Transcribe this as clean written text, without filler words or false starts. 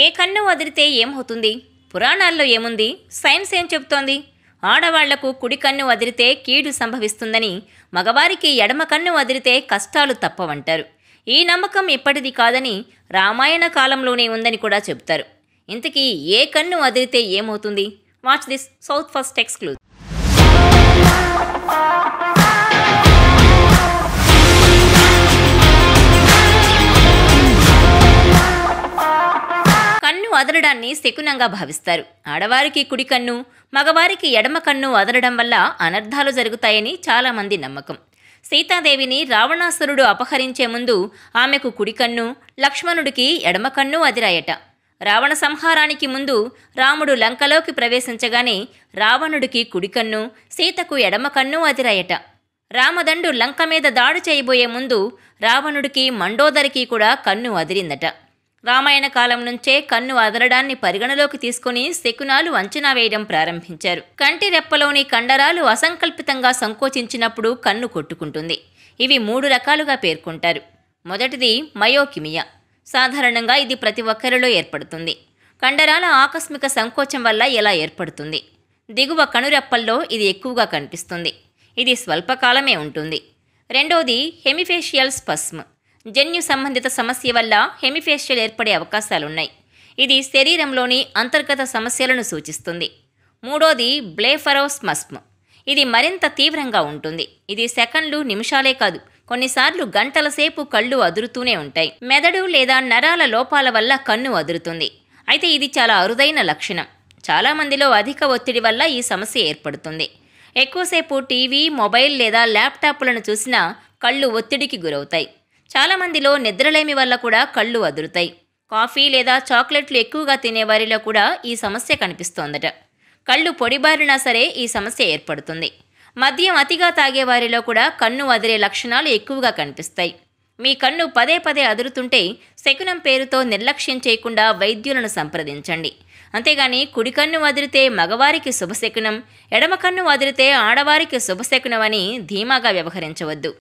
ఏ కన్ను వదిలితే ఏమవుతుంది? పురాణాల్లో ఏముంది? సైన్స్ ఏం చెబుతోంది? ఆడవాళ్లకు కుడి కన్ను వదిలితే కీడు సంభవిస్తుందని, మగవారికి ఎడమ కన్ను వదిలితే కష్టాలు తప్పవంటారు. ఈ నమ్మకం ఇప్పటిది కాదని, రామాయణ కాలంలోనే ఉందని కూడా చెబుతారు. ఇంతకీ ఏ కన్ను వదిలితే ఏమవుతుంది? Watch this south first exclusive. కన్ను వదలడాన్ని శకునంగా భావిస్తారు. ఆడవారికి కుడి కన్ను, మగవారికి ఎడమ కన్ను వదలడం వల్ల అనర్థాలు జరుగుతాయని చాలామంది నమ్మకం. సీతాదేవిని రావణాసురుడు అపహరించే ముందు ఆమెకు కుడి కన్ను, లక్ష్మణుడికి ఎడమ కన్ను వదిరాయట. రావణ సంహారానికి ముందు రాముడు లంకలోకి ప్రవేశించగానే రావణుడికి కుడి కన్ను, సీతకు ఎడమ కన్ను వదిరాయట. రామదండు లంక మీద దాడి చేయబోయే ముందు రావణుడికి మండోదరికి కూడా కన్ను వదిలిందట. రామాయణ కాలం నుంచే కన్ను వదలడాన్ని పరిగణలోకి తీసుకుని శకునాలు అంచనా వేయడం ప్రారంభించారు. కంటి రెప్పలోని కండరాలు అసంకల్పితంగా సంకోచించినప్పుడు కన్ను కొట్టుకుంటుంది. ఇవి 3 రకాలుగా పేర్కొంటారు. మొదటిది మయోకిమియా. సాధారణంగా ఇది ప్రతి ఒక్కరిలో ఏర్పడుతుంది. కండరాల ఆకస్మిక సంకోచం వల్ల ఇలా ఏర్పడుతుంది. దిగువ కనురెప్పల్లో ఇది ఎక్కువగా కనిపిస్తుంది. ఇది స్వల్పకాలమే ఉంటుంది. రెండోది హెమిఫేషియల్ స్పస్మ్. జన్యు సంబంధిత సమస్య వల్ల హెమిఫేషియల్ ఏర్పడే అవకాశాలున్నాయి. ఇది శరీరంలోని అంతర్గత సమస్యలను సూచిస్తుంది. మూడోది బ్లేఫరోస్మస్మ్. ఇది మరింత తీవ్రంగా ఉంటుంది. ఇది సెకండ్లు, నిమిషాలే కాదు, కొన్నిసార్లు గంటల సేపు కళ్ళు అదురుతూనే ఉంటాయి. మెదడు లేదా నరాల లోపాల వల్ల కన్ను అదురుతుంది. అయితే ఇది చాలా అరుదైన లక్షణం. చాలామందిలో అధిక ఒత్తిడి వల్ల ఈ సమస్య ఏర్పడుతుంది. ఎక్కువసేపు టీవీ, మొబైల్ లేదా ల్యాప్టాప్లను చూసినా కళ్ళు ఒత్తిడికి గురవుతాయి. చాలామందిలో నిద్రలేమి వల్ల కూడా కళ్ళు అదురుతాయి. కాఫీ లేదా చాక్లెట్లు ఎక్కువగా తినేవారిలో కూడా ఈ సమస్య కనిపిస్తోందట. కళ్ళు పొడిబారినా సరే ఈ సమస్య ఏర్పడుతుంది. మద్యం అతిగా తాగేవారిలో కూడా కన్ను అదిరే లక్షణాలు ఎక్కువగా కనిపిస్తాయి. మీ కన్ను పదే పదే అదురుతుంటే శకునం పేరుతో నిర్లక్ష్యం చేయకుండా వైద్యులను సంప్రదించండి. అంతేగాని కుడి కన్ను వదిలితే మగవారికి శుభశకునం, ఎడమ కన్ను వదిలితే ఆడవారికి శుభశకునం అని ధీమాగా వ్యవహరించవద్దు.